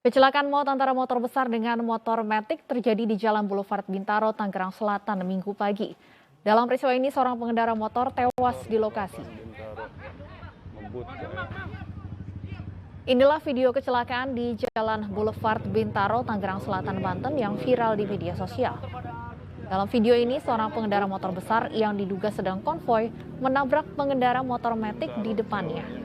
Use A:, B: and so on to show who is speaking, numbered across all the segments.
A: Kecelakaan maut antara motor besar dengan motor matic terjadi di Jalan Boulevard Bintaro, Tangerang Selatan, Minggu pagi. Dalam peristiwa ini, seorang pengendara motor tewas di lokasi. Inilah video kecelakaan di Jalan Boulevard Bintaro, Tangerang Selatan, Banten yang viral di media sosial. Dalam video ini, seorang pengendara motor besar yang diduga sedang konvoi menabrak pengendara motor matic di depannya.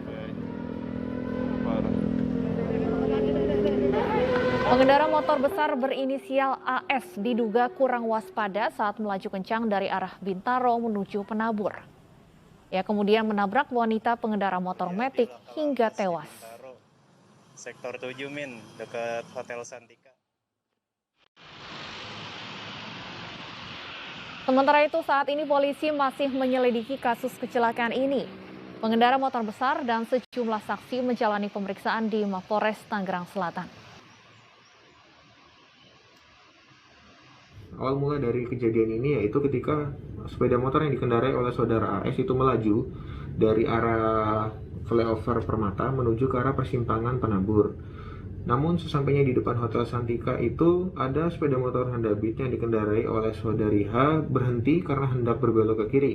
A: Pengendara motor besar berinisial AS diduga kurang waspada saat melaju kencang dari arah Bintaro menuju Penabur. Ia kemudian menabrak wanita pengendara motor matic hingga tewas.
B: Sektor 7 Min, dekat Hotel Santika.
A: Sementara itu saat ini polisi masih menyelidiki kasus kecelakaan ini. Pengendara motor besar dan sejumlah saksi menjalani pemeriksaan di Mapolres Tangerang Selatan.
C: Awal mula dari kejadian ini yaitu ketika sepeda motor yang dikendarai oleh saudara AS itu melaju dari arah flyover Permata menuju ke arah persimpangan Penabur. Namun sesampainya di depan Hotel Santika itu ada sepeda motor Honda Beat yang dikendarai oleh saudari H berhenti karena hendak berbelok ke kiri.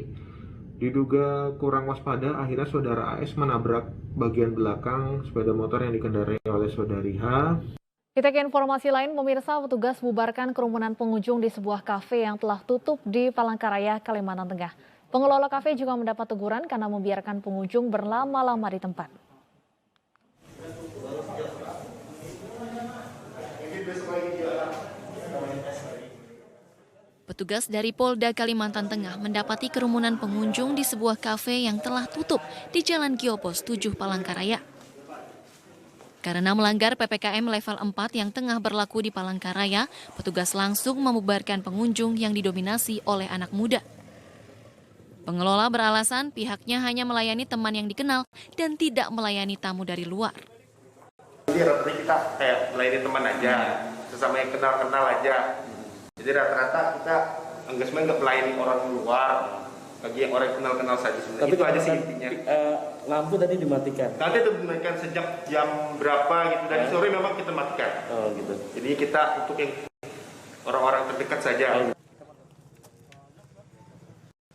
C: Diduga kurang waspada, akhirnya saudara AS menabrak bagian belakang sepeda motor yang dikendarai oleh saudari H.
A: Kita ke informasi lain, pemirsa, petugas bubarkan kerumunan pengunjung di sebuah kafe yang telah tutup di Palangkaraya, Kalimantan Tengah. Pengelola kafe juga mendapat teguran karena membiarkan pengunjung berlama-lama di tempat.
D: Petugas dari Polda Kalimantan Tengah mendapati kerumunan pengunjung di sebuah kafe yang telah tutup di Jalan Giopos 7 Palangkaraya. Karena melanggar PPKM level 4 yang tengah berlaku di Palangkaraya, petugas langsung membubarkan pengunjung yang didominasi oleh anak muda. Pengelola beralasan pihaknya hanya melayani teman yang dikenal dan tidak melayani tamu dari luar.
E: Jadi rata-rata kita kayak melayani teman aja, sesama yang kenal-kenal aja. Jadi rata-rata kita nggak melayani orang luar, bagi yang orang kenal-kenal saja sebenarnya.
F: Tapi
E: itu aja sih intinya.
F: Lampu tadi dimatikan.
E: Nanti itu dimatikan sejak jam berapa gitu, dari sore memang kita matikan.
F: Oh gitu.
E: Jadi kita untuk yang orang-orang terdekat saja.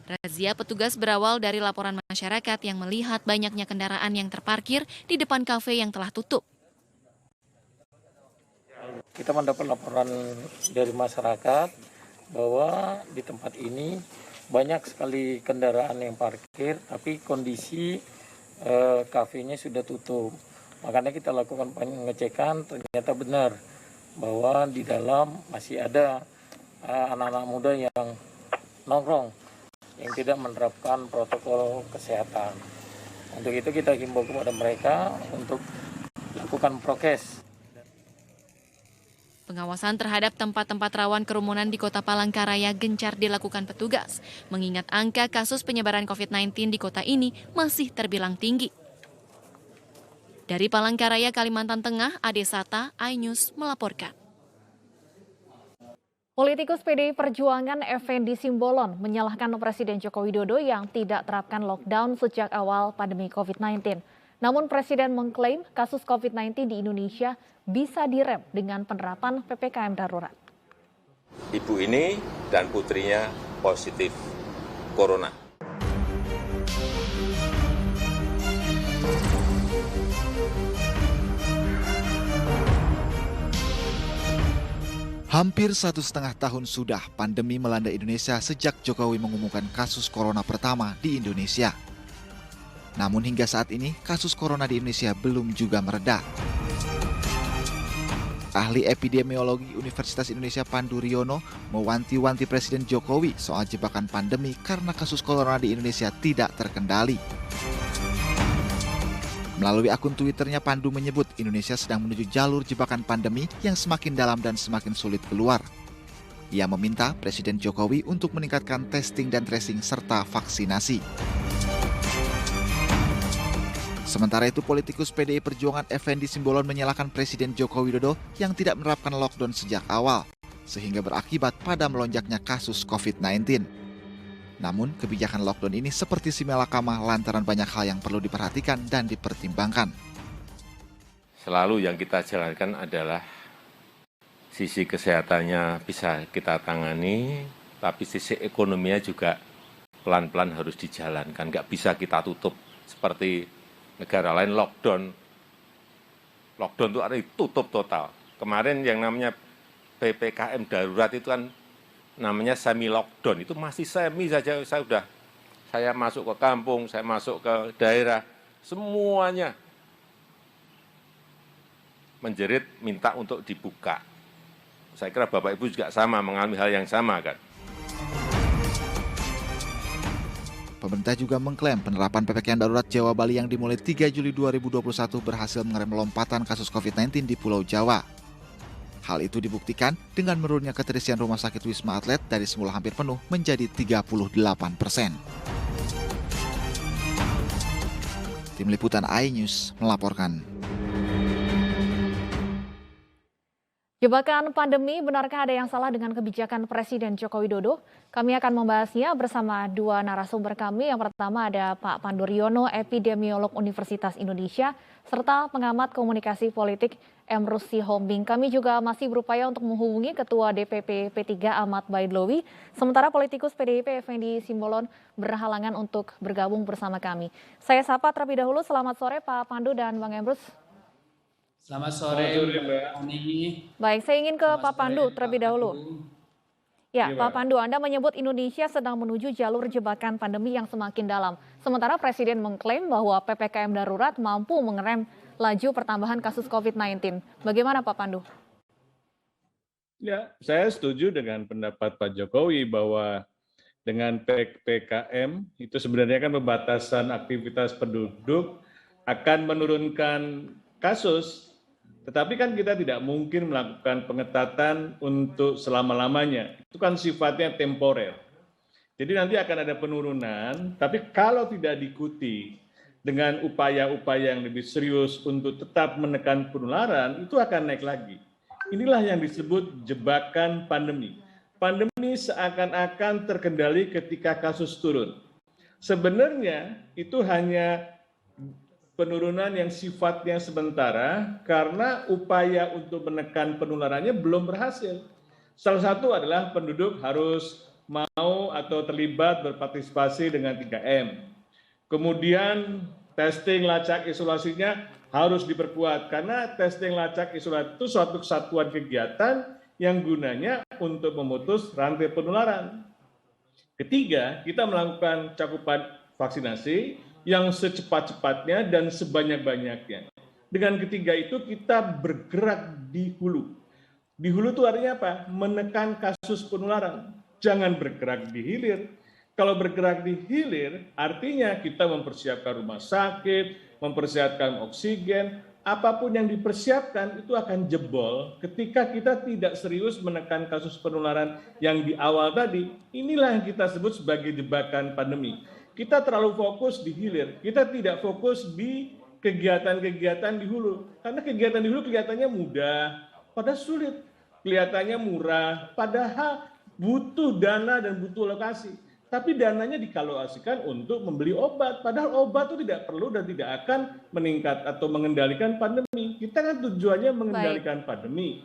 D: Razia petugas berawal dari laporan masyarakat yang melihat banyaknya kendaraan yang terparkir di depan kafe yang telah tutup.
F: Kita mendapat laporan dari masyarakat bahwa di tempat ini banyak sekali kendaraan yang parkir, tapi kondisi kafenya sudah tutup. Makanya kita lakukan pengecekan, ternyata benar bahwa di dalam masih ada anak-anak muda yang nongkrong, yang tidak menerapkan protokol kesehatan. Untuk itu kita himbau kepada mereka untuk lakukan prokes.
D: Pengawasan terhadap tempat-tempat rawan kerumunan di Kota Palangkaraya gencar dilakukan petugas, mengingat angka kasus penyebaran COVID-19 di kota ini masih terbilang tinggi. Dari Palangkaraya, Kalimantan Tengah, Ade Sata, iNews melaporkan.
A: Politikus PDI Perjuangan Effendi Simbolon menyalahkan Presiden Joko Widodo yang tidak terapkan lockdown sejak awal pandemi COVID-19. Namun Presiden mengklaim kasus COVID-19 di Indonesia bisa direm dengan penerapan PPKM darurat.
G: Ibu ini dan putrinya positif corona.
H: Hampir 1,5 tahun sudah pandemi melanda Indonesia sejak Jokowi mengumumkan kasus corona pertama di Indonesia. Namun hingga saat ini kasus corona di Indonesia belum juga mereda. Ahli epidemiologi Universitas Indonesia Pandu Riono mewanti-wanti Presiden Jokowi soal jebakan pandemi karena kasus corona di Indonesia tidak terkendali. Melalui akun Twitternya, Pandu menyebut Indonesia sedang menuju jalur jebakan pandemi yang semakin dalam dan semakin sulit keluar. Ia meminta Presiden Jokowi untuk meningkatkan testing dan tracing serta vaksinasi. Sementara itu, politikus PDI Perjuangan Effendi Simbolon menyalahkan Presiden Joko Widodo yang tidak menerapkan lockdown sejak awal, sehingga berakibat pada melonjaknya kasus COVID-19. Namun, kebijakan lockdown ini seperti si malakama lantaran banyak hal yang perlu diperhatikan dan dipertimbangkan.
G: selalu yang kita jalankan adalah sisi kesehatannya bisa kita tangani, tapi sisi ekonominya juga pelan-pelan harus dijalankan. Nggak bisa kita tutup seperti negara lain lockdown. Lockdown itu artinya tutup total. Kemarin yang namanya PPKM darurat itu kan namanya semi lockdown. Itu masih semi saja. Saya masuk ke kampung, saya masuk ke daerah, semuanya menjerit minta untuk dibuka. Saya kira Bapak Ibu juga sama, mengalami hal yang sama kan.
H: Pemerintah juga mengklaim penerapan PPKM darurat Jawa Bali yang dimulai 3 Juli 2021 berhasil mengerem lompatan kasus COVID-19 di Pulau Jawa. Hal itu dibuktikan dengan menurunnya keterisian rumah sakit Wisma Atlet dari semula hampir penuh menjadi 38%. Tim Liputan iNews melaporkan.
A: Jebakan pandemi, benarkah ada yang salah dengan kebijakan Presiden Joko Widodo? Kami akan membahasnya bersama dua narasumber kami. Yang pertama ada Pak Pandu Riono, epidemiolog Universitas Indonesia, serta pengamat komunikasi politik Emrus Sihombing. Kami juga masih berupaya untuk menghubungi Ketua DPP P3 Ahmad Baidlowi, sementara politikus PDIP Effendi Simbolon berhalangan untuk bergabung bersama kami. Saya sapa terlebih dahulu, selamat sore Pak Pandu dan Bang Emrus.
I: Selamat sore, Mbak Ani.
A: Baik, saya ingin ke Pak Pandu terlebih dahulu. Ya, Pak Pandu, Anda menyebut Indonesia sedang menuju jalur jebakan pandemi yang semakin dalam. Sementara Presiden mengklaim bahwa PPKM darurat mampu mengerem laju pertambahan kasus COVID-19. Bagaimana Pak Pandu?
I: Ya, saya setuju dengan pendapat Pak Jokowi bahwa dengan PPKM itu sebenarnya kan pembatasan aktivitas penduduk akan menurunkan kasus. Tetapi kan kita tidak mungkin melakukan pengetatan untuk selama-lamanya. Itu kan sifatnya temporer. Jadi nanti akan ada penurunan, tapi kalau tidak diikuti dengan upaya-upaya yang lebih serius untuk tetap menekan penularan, itu akan naik lagi. Inilah yang disebut jebakan pandemi. Pandemi seakan-akan terkendali ketika kasus turun. Sebenarnya itu hanya penurunan yang sifatnya sementara karena upaya untuk menekan penularannya belum berhasil. Salah satu adalah penduduk harus mau atau terlibat berpartisipasi dengan 3M. Kemudian testing lacak isolasinya harus diperkuat karena testing lacak isolasi itu suatu kesatuan kegiatan yang gunanya untuk memutus rantai penularan. Ketiga, kita melakukan cakupan vaksinasi yang secepat-cepatnya dan sebanyak-banyaknya. Dengan ketiga itu kita bergerak di hulu. Di hulu itu artinya apa? Menekan kasus penularan. Jangan bergerak di hilir. Kalau bergerak di hilir, artinya kita mempersiapkan rumah sakit, mempersiapkan oksigen, apapun yang dipersiapkan itu akan jebol ketika kita tidak serius menekan kasus penularan yang di awal tadi. Inilah yang kita sebut sebagai jebakan pandemi. Kita terlalu fokus di hilir, kita tidak fokus di kegiatan-kegiatan di hulu. Karena kegiatan di hulu kelihatannya mudah, padahal sulit. Kelihatannya murah, padahal butuh dana dan butuh lokasi. Tapi dananya dikalkulasikan untuk membeli obat, padahal obat itu tidak perlu dan tidak akan meningkat atau mengendalikan pandemi. Kita kan tujuannya mengendalikan pandemi.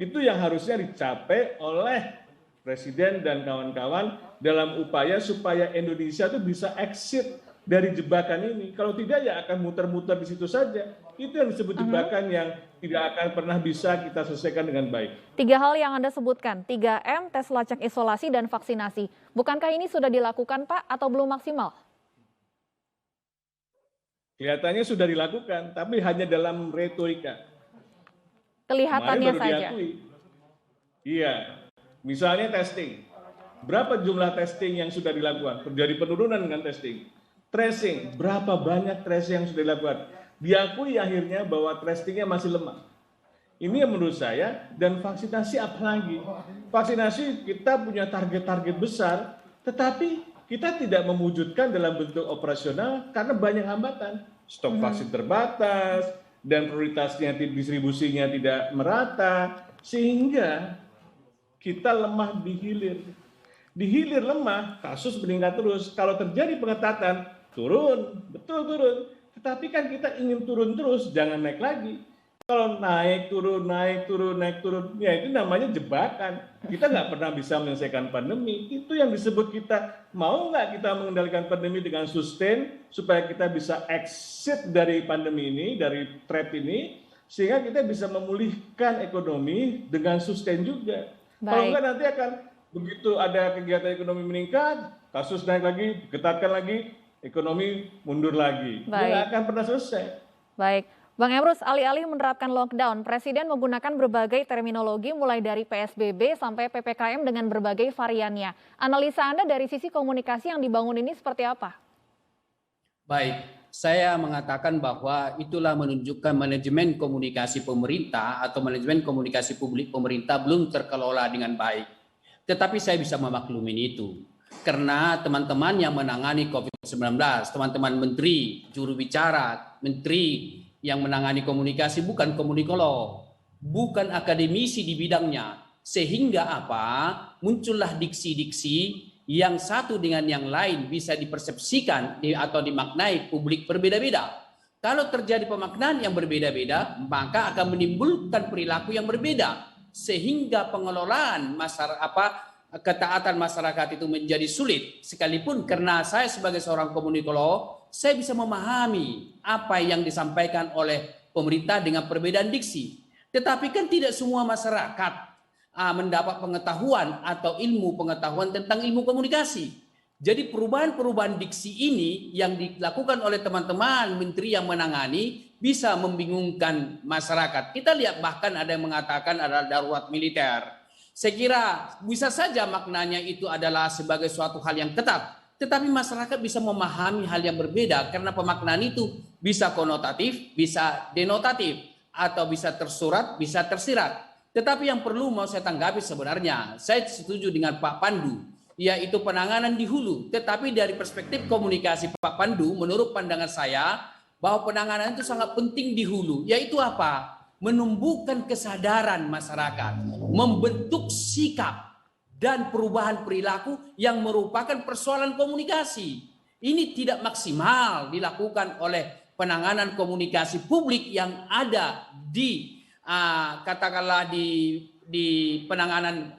I: Itu yang harusnya dicapai oleh Presiden dan kawan-kawan dalam upaya supaya Indonesia itu bisa exit dari jebakan ini. Kalau tidak ya akan muter-muter di situ saja. Itu yang disebut jebakan yang tidak akan pernah bisa kita selesaikan dengan baik.
A: 3 hal yang Anda sebutkan, 3M, tes lacak isolasi, dan vaksinasi. Bukankah ini sudah dilakukan Pak atau belum maksimal?
I: Kelihatannya sudah dilakukan, tapi hanya dalam retorika.
A: Kelihatannya saja.
I: Iya. Misalnya testing, berapa jumlah testing yang sudah dilakukan? Terjadi penurunan dengan testing. Tracing, berapa banyak tracing yang sudah dilakukan? Diakui akhirnya bahwa tracingnya masih lemah. Ini yang menurut saya, dan vaksinasi apalagi. Vaksinasi kita punya target-target besar, tetapi kita tidak mewujudkan dalam bentuk operasional karena banyak hambatan. Stok vaksin terbatas, dan prioritasnya distribusinya tidak merata, sehingga kita lemah di hilir. Di hilir lemah, kasus meningkat terus. Kalau terjadi pengetatan, turun, betul turun. Tetapi kan kita ingin turun terus, jangan naik lagi. Kalau naik turun, ya itu namanya jebakan. Kita nggak pernah bisa menyelesaikan pandemi. Itu yang disebut kita mau nggak kita mengendalikan pandemi dengan sustain supaya kita bisa exit dari pandemi ini, dari trap ini, sehingga kita bisa memulihkan ekonomi dengan sustain juga. Kalau nggak nanti akan begitu ada kegiatan ekonomi meningkat, kasus naik lagi, ketatkan lagi, ekonomi mundur lagi. Dia nggak akan pernah selesai.
A: Baik. Bang Emrus, alih-alih menerapkan lockdown, Presiden menggunakan berbagai terminologi mulai dari PSBB sampai PPKM dengan berbagai variannya. Analisa Anda dari sisi komunikasi yang dibangun ini seperti apa?
J: Baik, saya mengatakan bahwa itulah menunjukkan manajemen komunikasi pemerintah atau manajemen komunikasi publik pemerintah belum terkelola dengan baik. Tetapi saya bisa memaklumi itu. Karena teman-teman yang menangani COVID-19, teman-teman menteri, juru bicara, menteri yang menangani komunikasi bukan komunikolog, bukan akademisi di bidangnya. Sehingga apa? Muncullah diksi-diksi yang satu dengan yang lain bisa dipersepsikan atau dimaknai publik berbeda-beda. Kalau terjadi pemaknaan yang berbeda-beda, maka akan menimbulkan perilaku yang berbeda. Sehingga pengelolaan ketaatan masyarakat itu menjadi sulit. Sekalipun karena saya sebagai seorang komunikolog, saya bisa memahami apa yang disampaikan oleh pemerintah dengan perbedaan diksi. Tetapi kan tidak semua masyarakat mendapat pengetahuan atau ilmu pengetahuan tentang ilmu komunikasi. Jadi perubahan-perubahan diksi ini yang dilakukan oleh teman-teman menteri yang menangani bisa membingungkan masyarakat. Kita lihat bahkan ada yang mengatakan adalah darurat militer. Saya kira bisa saja maknanya itu adalah sebagai suatu hal yang ketat. Tetapi masyarakat bisa memahami hal yang berbeda karena pemaknaan itu bisa konotatif, bisa denotatif, atau bisa tersurat, bisa tersirat. Tetapi yang perlu mau saya tanggapi sebenarnya, saya setuju dengan Pak Pandu, yaitu penanganan di hulu. Tetapi dari perspektif komunikasi Pak Pandu, menurut pandangan saya, bahwa penanganan itu sangat penting di hulu, yaitu apa? Menumbuhkan kesadaran masyarakat, membentuk sikap, dan perubahan perilaku yang merupakan persoalan komunikasi. Ini tidak maksimal dilakukan oleh penanganan komunikasi publik yang ada di katakanlah di penanganan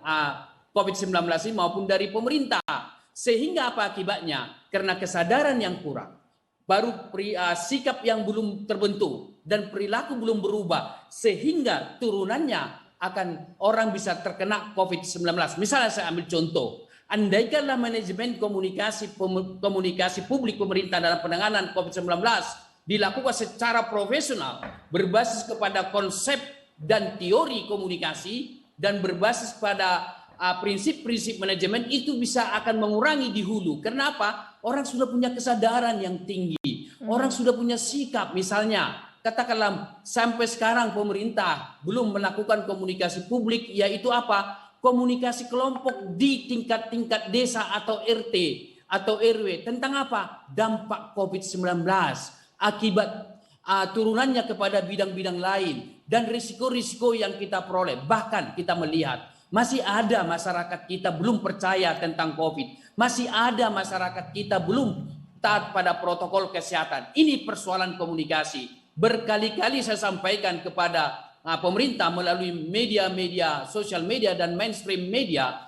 J: COVID-19 ini maupun dari pemerintah. Sehingga apa akibatnya? Karena kesadaran yang kurang, baru sikap yang belum terbentuk dan perilaku belum berubah, sehingga turunannya akan orang bisa terkena COVID-19. Misalnya saya ambil contoh, andaikanlah manajemen komunikasi publik pemerintah dalam penanganan COVID-19 dilakukan secara profesional, berbasis kepada konsep dan teori komunikasi, dan berbasis pada prinsip-prinsip manajemen, itu bisa akan mengurangi di hulu. Kenapa? Orang sudah punya kesadaran yang tinggi, orang sudah punya sikap. Misalnya katakanlah sampai sekarang pemerintah belum melakukan komunikasi publik, yaitu apa? Komunikasi kelompok di tingkat-tingkat desa atau RT atau RW tentang apa? Dampak COVID-19, akibat turunannya kepada bidang-bidang lain, dan risiko-risiko yang kita peroleh. Bahkan kita melihat masih ada masyarakat kita belum percaya tentang COVID, masih ada masyarakat kita belum taat pada protokol kesehatan. Ini persoalan komunikasi. Berkali-kali saya sampaikan kepada pemerintah melalui media-media, sosial media dan mainstream media,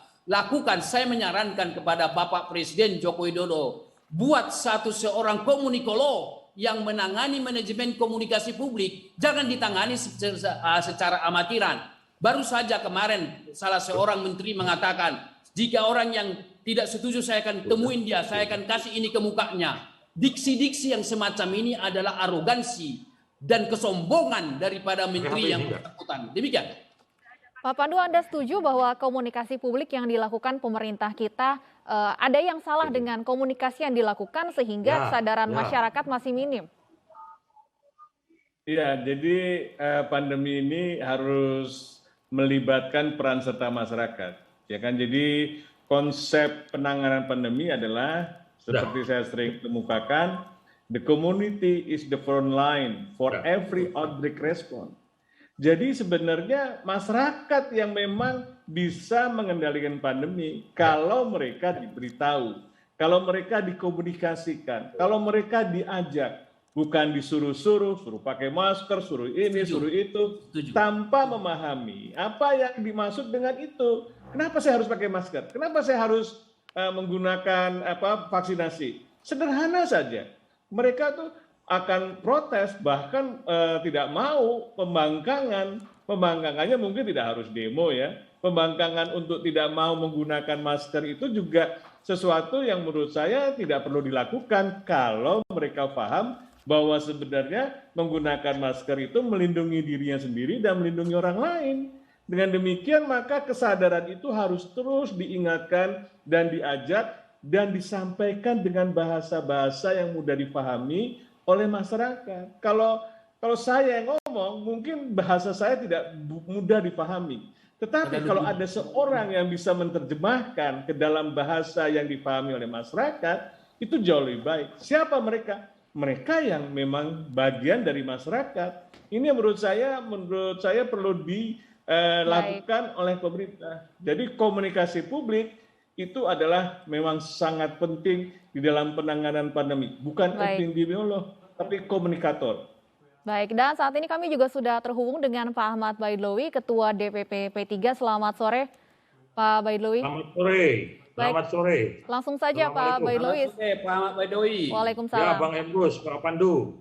J: saya menyarankan kepada Bapak Presiden Joko Widodo, buat seorang komunikolog yang menangani manajemen komunikasi publik, jangan ditangani secara amatiran. Baru saja kemarin salah seorang menteri mengatakan, jika orang yang tidak setuju saya akan temuin dia, saya akan kasih ini ke mukanya. Diksi-diksi yang semacam ini adalah arogansi dan kesombongan daripada menteri yang bersangkutan. Demikian.
A: Pak Pandu, Anda setuju bahwa komunikasi publik yang dilakukan pemerintah kita ada yang salah dengan komunikasi yang dilakukan sehingga kesadaran masyarakat masih minim?
I: Iya, jadi pandemi ini harus melibatkan peran serta masyarakat. Ya kan, jadi konsep penanganan pandemi adalah seperti saya sering kemukakan, the community is the front line for every outbreak response. Jadi sebenarnya masyarakat yang memang bisa mengendalikan pandemi kalau mereka diberitahu, kalau mereka dikomunikasikan, kalau mereka diajak. bukan disuruh-suruh, suruh pakai masker, suruh ini, suruh itu, tanpa memahami apa yang dimaksud dengan itu. Kenapa saya harus pakai masker? Kenapa saya harus menggunakan vaksinasi? Sederhana saja. Mereka tuh akan protes, bahkan tidak mau pembangkangan. Pembangkangannya mungkin tidak harus demo ya. Pembangkangan untuk tidak mau menggunakan masker itu juga sesuatu yang menurut saya tidak perlu dilakukan kalau mereka paham bahwa sebenarnya menggunakan masker itu melindungi dirinya sendiri dan melindungi orang lain. Dengan demikian maka kesadaran itu harus terus diingatkan dan diajak dan disampaikan dengan bahasa-bahasa yang mudah dipahami oleh masyarakat. Kalau saya yang ngomong, mungkin bahasa saya tidak mudah dipahami. Tetapi kalau ada seorang yang bisa menerjemahkan ke dalam bahasa yang dipahami oleh masyarakat, itu jauh lebih baik. Siapa mereka? Mereka yang memang bagian dari masyarakat. Ini yang menurut saya perlu dilakukan oleh pemerintah. Jadi komunikasi publik itu adalah memang sangat penting di dalam penanganan pandemi. Bukan epidemiolog, tapi komunikator.
A: Baik, dan saat ini kami juga sudah terhubung dengan Pak Ahmad Baidlawi, Ketua DPP P3. Selamat sore, Pak Baidlawi.
K: Selamat sore. Selamat sore.
A: Langsung saja Pak Baidlawi.
J: Pak Ahmad Baidlawi.
A: Waalaikumsalam.
K: Ya, Bang Emrus, Pak Pandu.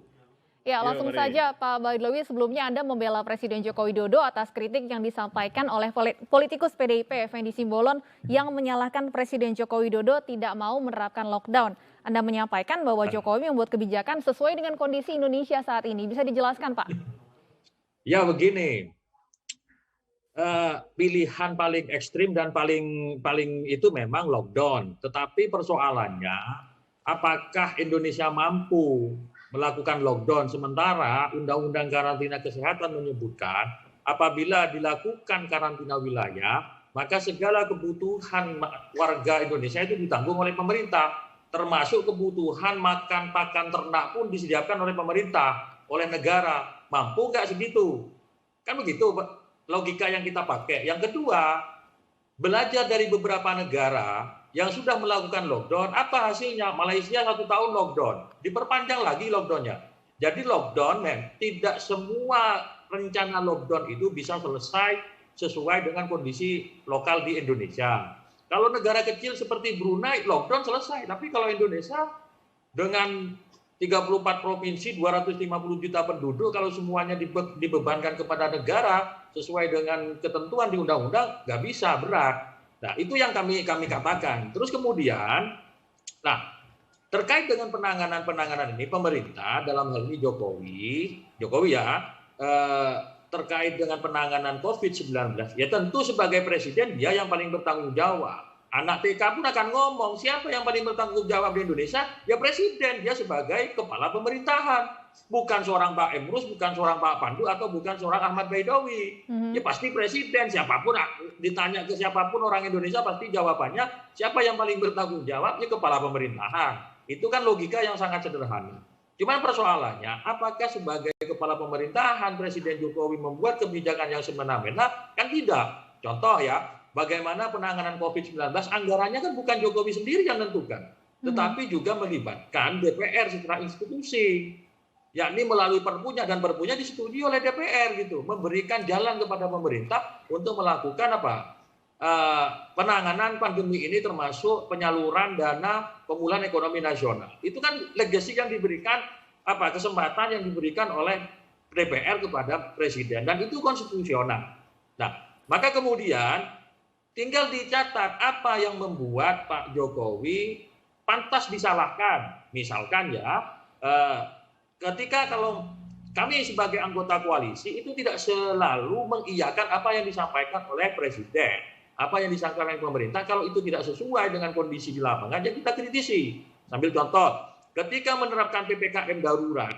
A: Ya, langsung saja Pak Baidlawi, sebelumnya Anda membela Presiden Joko Widodo atas kritik yang disampaikan oleh politikus PDIP Effendi Simbolon yang menyalahkan Presiden Joko Widodo tidak mau menerapkan lockdown. Anda menyampaikan bahwa Jokowi membuat kebijakan sesuai dengan kondisi Indonesia saat ini. Bisa dijelaskan, Pak?
K: Ya, begini. Pilihan paling ekstrim dan paling itu memang lockdown. Tetapi persoalannya, apakah Indonesia mampu melakukan lockdown, sementara Undang-Undang Karantina Kesehatan menyebutkan apabila dilakukan karantina wilayah, maka segala kebutuhan warga Indonesia itu ditanggung oleh pemerintah, termasuk kebutuhan makan pakan ternak pun disediakan oleh pemerintah, oleh negara. Mampu nggak segitu? Kan begitu logika yang kita pakai. Yang kedua, belajar dari beberapa negara yang sudah melakukan lockdown, apa hasilnya? Malaysia 1 tahun lockdown, diperpanjang lagi lockdownnya. Jadi lockdown, tidak semua rencana lockdown itu bisa selesai sesuai dengan kondisi lokal di Indonesia. Kalau negara kecil seperti Brunei, lockdown selesai. Tapi kalau Indonesia dengan 34 provinsi, 250 juta penduduk, kalau semuanya dibebankan kepada negara sesuai dengan ketentuan di undang-undang, nggak bisa, berat. Nah, itu yang kami katakan. Terus kemudian, terkait dengan penanganan ini, pemerintah dalam hal ini Jokowi ya, terkait dengan penanganan COVID-19, ya tentu sebagai presiden dia yang paling bertanggung jawab. Anak TK pun akan ngomong, siapa yang paling bertanggung jawab di Indonesia? Ya presiden, dia sebagai kepala pemerintahan. Bukan seorang Pak Emrus, bukan seorang Pak Pandu, atau bukan seorang Ahmad Baidlawi. Ya pasti presiden, siapapun, ditanya ke siapapun orang Indonesia pasti jawabannya, siapa yang paling bertanggung jawab? Ya kepala pemerintahan. Itu kan logika yang sangat sederhana. Cuman persoalannya, apakah sebagai kepala pemerintahan Presiden Jokowi membuat kebijakan yang semena-mena? Kan tidak. Contoh ya, bagaimana penanganan COVID-19, anggarannya kan bukan Jokowi sendiri yang menentukan, tetapi juga melibatkan DPR secara institusi, yakni melalui perpunya, dan perpunya disetujui oleh DPR gitu, memberikan jalan kepada pemerintah untuk melakukan penanganan pandemi ini, termasuk penyaluran dana pemulihan ekonomi nasional. Itu kan legasi yang diberikan, kesempatan yang diberikan oleh DPR kepada presiden, dan itu konstitusional. Nah, maka kemudian tinggal dicatat apa yang membuat Pak Jokowi pantas disalahkan. Misalkan ya, ketika kalau kami sebagai anggota koalisi itu tidak selalu mengiyakan apa yang disampaikan oleh presiden, apa yang disampaikan oleh pemerintah. Kalau itu tidak sesuai dengan kondisi di lapangan, ya kita kritisi. Sambil contoh, ketika menerapkan PPKM darurat,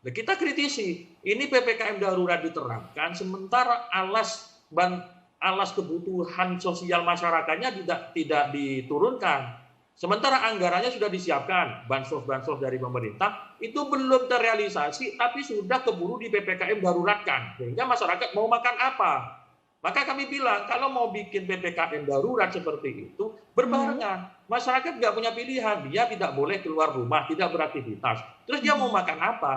K: kita kritisi. Ini PPKM darurat diterapkan, sementara alas kebutuhan sosial masyarakatnya tidak diturunkan. Sementara anggarannya sudah disiapkan, bansos-bansos dari pemerintah, itu belum terrealisasi, tapi sudah keburu di PPKM daruratkan. Sehingga masyarakat mau makan apa? Maka kami bilang, kalau mau bikin PPKM darurat seperti itu, berbarengan. Masyarakat nggak punya pilihan, dia tidak boleh keluar rumah, tidak beraktivitas. Terus dia mau makan apa?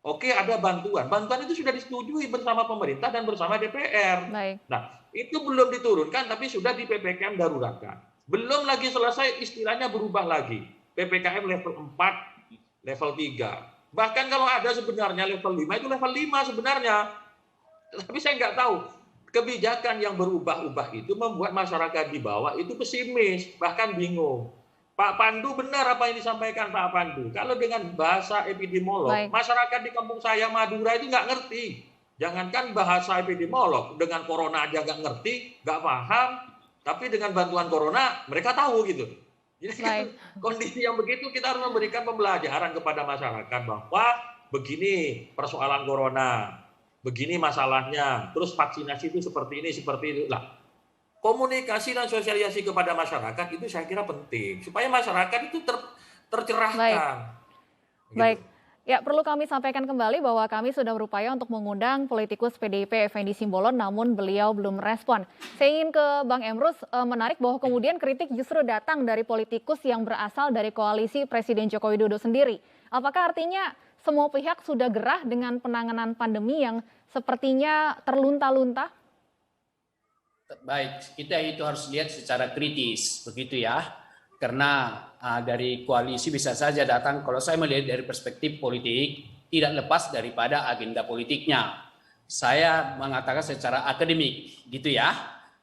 K: Oke, ada bantuan. Bantuan itu sudah disetujui bersama pemerintah dan bersama DPR.
A: Baik.
K: Nah, itu belum diturunkan, tapi sudah di PPKM daruratkan. Belum lagi selesai, istilahnya berubah lagi. PPKM level 4, level 3. Bahkan kalau ada sebenarnya level 5, itu level 5 sebenarnya. Tapi saya nggak tahu. Kebijakan yang berubah-ubah itu membuat masyarakat di bawah itu pesimis, bahkan bingung. Pak Pandu benar apa yang disampaikan Pak Pandu. Kalau dengan bahasa epidemiolog, masyarakat di kampung saya Madura itu nggak ngerti. Jangankan bahasa epidemiolog, dengan corona aja nggak ngerti, nggak paham, tapi dengan bantuan corona mereka tahu gitu. Jadi kan, kondisi yang begitu kita harus memberikan pembelajaran kepada masyarakat bahwa begini persoalan corona. Begini masalahnya, terus vaksinasi itu seperti ini, seperti itu. Lah, komunikasi dan sosialisasi kepada masyarakat itu saya kira penting, supaya masyarakat itu tercerahkan.
A: Baik. Ya, perlu kami sampaikan kembali bahwa kami sudah berupaya untuk mengundang politikus PDIP Effendi Simbolon, namun beliau belum respon. Saya ingin ke Bang Emrus, menarik bahwa kemudian kritik justru datang dari politikus yang berasal dari koalisi Presiden Joko Widodo sendiri. Apakah artinya semua pihak sudah gerah dengan penanganan pandemi yang sepertinya terlunta-lunta?
J: Baik, kita itu harus lihat secara kritis, begitu ya. Karena dari koalisi bisa saja datang, kalau saya melihat dari perspektif politik, tidak lepas daripada agenda politiknya. Saya mengatakan secara akademik, gitu ya.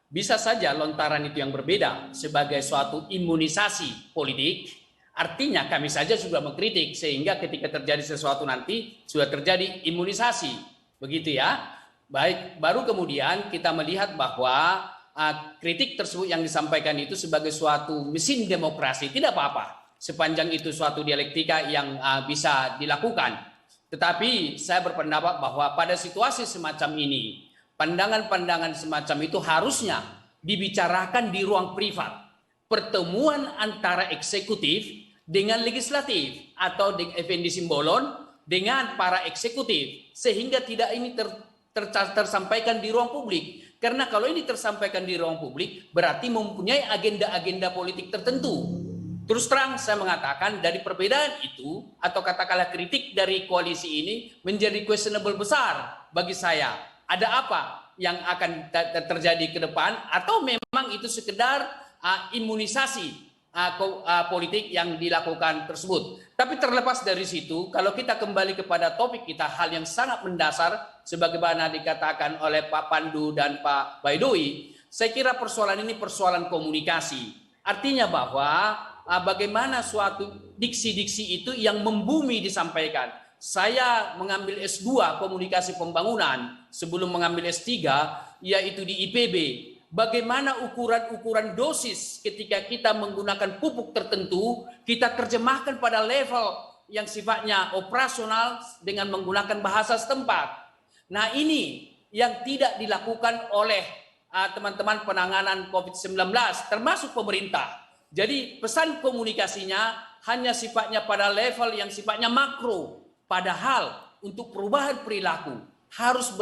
J: Bisa saja lontaran itu yang berbeda sebagai suatu imunisasi politik. Artinya kami saja sudah mengkritik sehingga ketika terjadi sesuatu nanti sudah terjadi imunisasi, begitu ya. Baik, baru kemudian kita melihat bahwa kritik tersebut yang disampaikan itu sebagai suatu mesin demokrasi tidak apa-apa sepanjang itu suatu dialektika yang bisa dilakukan. Tetapi saya berpendapat bahwa pada situasi semacam ini pandangan-pandangan semacam itu harusnya dibicarakan di ruang privat. Pertemuan antara eksekutif dengan legislatif atau Effendi Simbolon dengan para eksekutif sehingga tidak ini tersampaikan di ruang publik. Karena kalau ini tersampaikan di ruang publik berarti mempunyai agenda-agenda politik tertentu. Terus terang saya mengatakan dari perbedaan itu atau katakanlah kritik dari koalisi ini menjadi questionable besar bagi saya. Ada apa yang akan terjadi ke depan atau memang itu sekedar imunisasi politik yang dilakukan tersebut. Tapi terlepas dari situ, kalau kita kembali kepada topik kita, hal yang sangat mendasar sebagaimana dikatakan oleh Pak Pandu dan Pak Baidowi, saya kira persoalan ini persoalan komunikasi. Artinya bahwa bagaimana suatu diksi-diksi itu yang membumi disampaikan. Saya mengambil S2 komunikasi pembangunan sebelum mengambil S3 yaitu di IPB. Bagaimana ukuran-ukuran dosis ketika kita menggunakan pupuk tertentu, kita terjemahkan pada level yang sifatnya operasional dengan menggunakan bahasa setempat. Nah ini yang tidak dilakukan oleh teman-teman penanganan COVID-19, termasuk pemerintah. Jadi pesan komunikasinya hanya sifatnya pada level yang sifatnya makro. Padahal untuk perubahan perilaku harus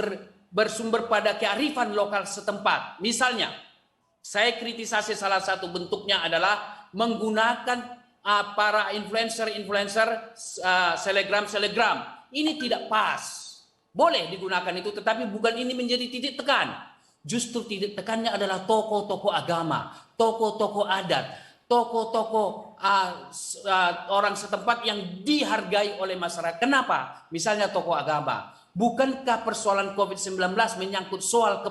J: bersumber pada kearifan lokal setempat. Misalnya, saya kritisasi salah satu bentuknya adalah menggunakan para influencer, selegram. Ini tidak pas. Boleh digunakan itu, tetapi bukan ini menjadi titik tekan. Justru titik tekannya adalah tokoh-tokoh agama, tokoh-tokoh adat, tokoh-tokoh orang setempat yang dihargai oleh masyarakat. Kenapa? Misalnya tokoh agama. Bukankah persoalan COVID-19 menyangkut soal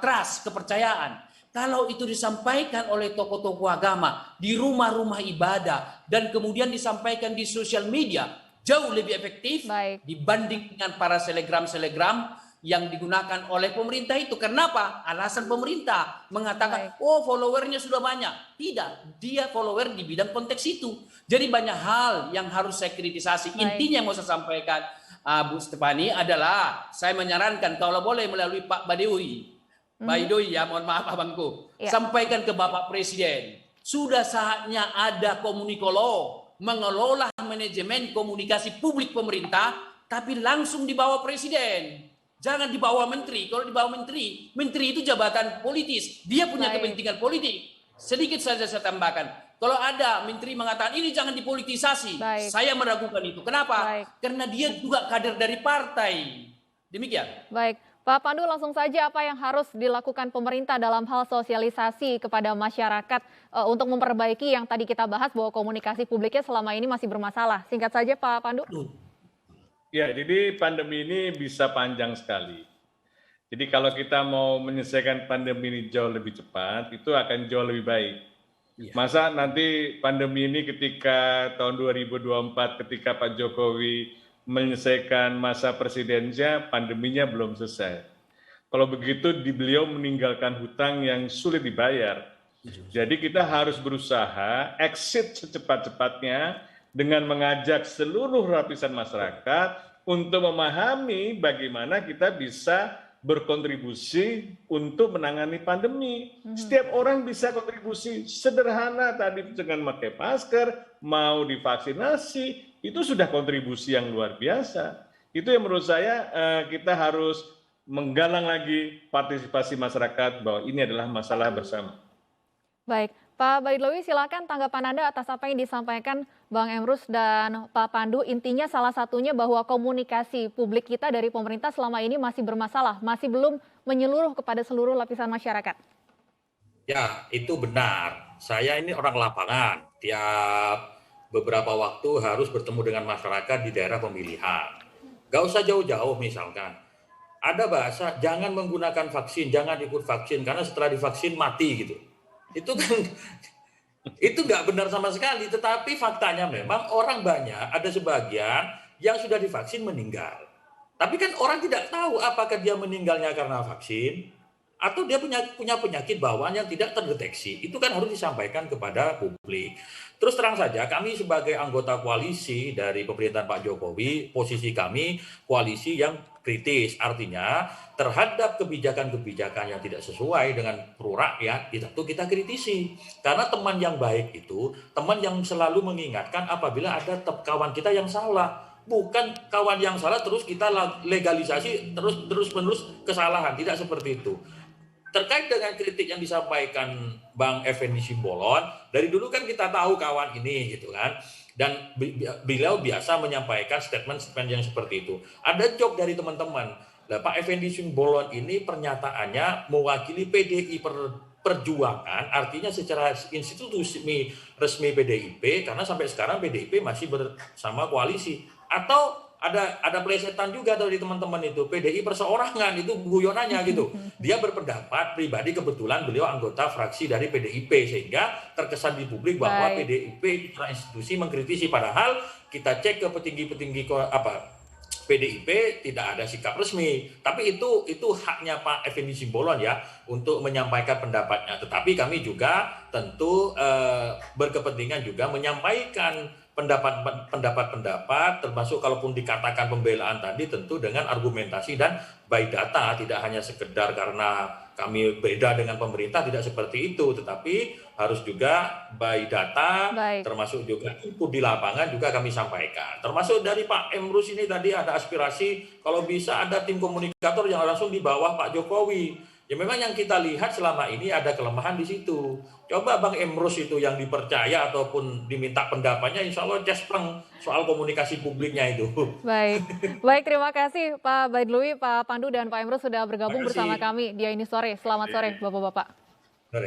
J: trust, kepercayaan? Kalau itu disampaikan oleh tokoh-tokoh agama di rumah-rumah ibadah dan kemudian disampaikan di sosial media, jauh lebih efektif dibanding dengan para selegram yang digunakan oleh pemerintah itu. Kenapa? Alasan pemerintah mengatakan, oh followernya sudah banyak. Tidak, dia follower di bidang konteks itu. Jadi banyak hal yang harus saya kritisasi. Intinya yang mau saya sampaikan, Bu Stefani adalah saya menyarankan kalau boleh melalui Pak Baidowi ya, mohon maaf abangku, sampaikan ke Bapak Presiden. Sudah saatnya ada komunikolog mengelola manajemen komunikasi publik pemerintah, tapi langsung di bawah Presiden. Jangan di bawah menteri. Kalau di bawah menteri, menteri itu jabatan politis. Dia punya kepentingan politik. Sedikit saja saya tambahkan. Kalau ada menteri mengatakan ini jangan dipolitisasi, saya meragukan itu. Kenapa? Karena dia juga kader dari partai. Demikian.
A: Baik, Pak Pandu, langsung saja apa yang harus dilakukan pemerintah dalam hal sosialisasi kepada masyarakat untuk memperbaiki yang tadi kita bahas bahwa komunikasi publiknya selama ini masih bermasalah. Singkat saja Pak Pandu.
I: Ya, jadi pandemi ini bisa panjang sekali. Jadi kalau kita mau menyelesaikan pandemi ini jauh lebih cepat, itu akan jauh lebih baik. Masa nanti pandemi ini ketika tahun 2024 ketika Pak Jokowi menyelesaikan masa presidennya, pandeminya belum selesai. Kalau begitu beliau meninggalkan hutang yang sulit dibayar. Jadi kita harus berusaha exit secepat-cepatnya dengan mengajak seluruh lapisan masyarakat untuk memahami bagaimana kita bisa berkontribusi untuk menangani pandemi. Setiap orang bisa kontribusi sederhana tadi dengan memakai masker, mau divaksinasi, itu sudah kontribusi yang luar biasa. Itu yang menurut saya kita harus menggalang lagi partisipasi masyarakat bahwa ini adalah masalah bersama.
A: Baik, Pak Baidlawi, silakan tanggapan Anda atas apa yang disampaikan Bang Emrus dan Pak Pandu. Intinya salah satunya bahwa komunikasi publik kita dari pemerintah selama ini masih bermasalah, masih belum menyeluruh kepada seluruh lapisan masyarakat.
K: Ya, itu benar. Saya ini orang lapangan. Tiap beberapa waktu harus bertemu dengan masyarakat di daerah pemilihan. Gak usah jauh-jauh misalkan. Ada bahasa, jangan menggunakan vaksin, jangan ikut vaksin, karena setelah divaksin mati gitu. Itu kan itu nggak benar sama sekali, tetapi faktanya memang orang banyak, ada sebagian yang sudah divaksin meninggal. Tapi kan orang tidak tahu apakah dia meninggalnya karena vaksin atau dia punya penyakit bawaan yang tidak terdeteksi. Itu kan harus disampaikan kepada publik. Terus terang saja, kami sebagai anggota koalisi dari pemerintahan Pak Jokowi, posisi kami koalisi yang kritis. Artinya terhadap kebijakan-kebijakan yang tidak sesuai dengan pro rakyat, tentu kita kritisi. Karena teman yang baik itu, teman yang selalu mengingatkan apabila ada kawan kita yang salah. Bukan kawan yang salah terus kita legalisasi terus-menerus kesalahan. Tidak seperti itu. Terkait dengan kritik yang disampaikan Bang Effendi Simbolon, dari dulu kan kita tahu kawan ini gitu kan, dan beliau biasa menyampaikan statement-statement yang seperti itu. Ada joke dari teman-teman, Pak Effendi Simbolon ini pernyataannya mewakili PDI Perjuangan, artinya secara institusi resmi PDIP, karena sampai sekarang PDIP masih bersama koalisi. Atau ada plesetan juga dari teman-teman itu, PDI perseorangan, itu guyonannya gitu. Dia berpendapat pribadi, kebetulan beliau anggota fraksi dari PDIP, sehingga terkesan di publik bahwa PDIP institusi mengkritisi, padahal kita cek ke petinggi-petinggi PDIP tidak ada sikap resmi. Tapi itu haknya Pak Effendi Simbolon ya untuk menyampaikan pendapatnya. Tetapi kami juga tentu berkepentingan juga menyampaikan pendapat-pendapat, termasuk kalaupun dikatakan pembelaan tadi tentu dengan argumentasi dan by data, tidak hanya sekedar karena kami beda dengan pemerintah, tidak seperti itu, tetapi harus juga by data, termasuk juga input di lapangan juga kami sampaikan. Termasuk dari Pak Emrus ini tadi ada aspirasi kalau bisa ada tim komunikator yang langsung di bawah Pak Jokowi. Ya memang yang kita lihat selama ini ada kelemahan di situ. Coba Bang Emrus itu yang dipercaya ataupun diminta pendapatnya, insya Allah jaspreng soal komunikasi publiknya itu.
A: Baik, terima kasih Pak Baidlawi, Pak Pandu, dan Pak Emrus sudah bergabung bersama kami di Ini Sore. Selamat sore Bapak-Bapak.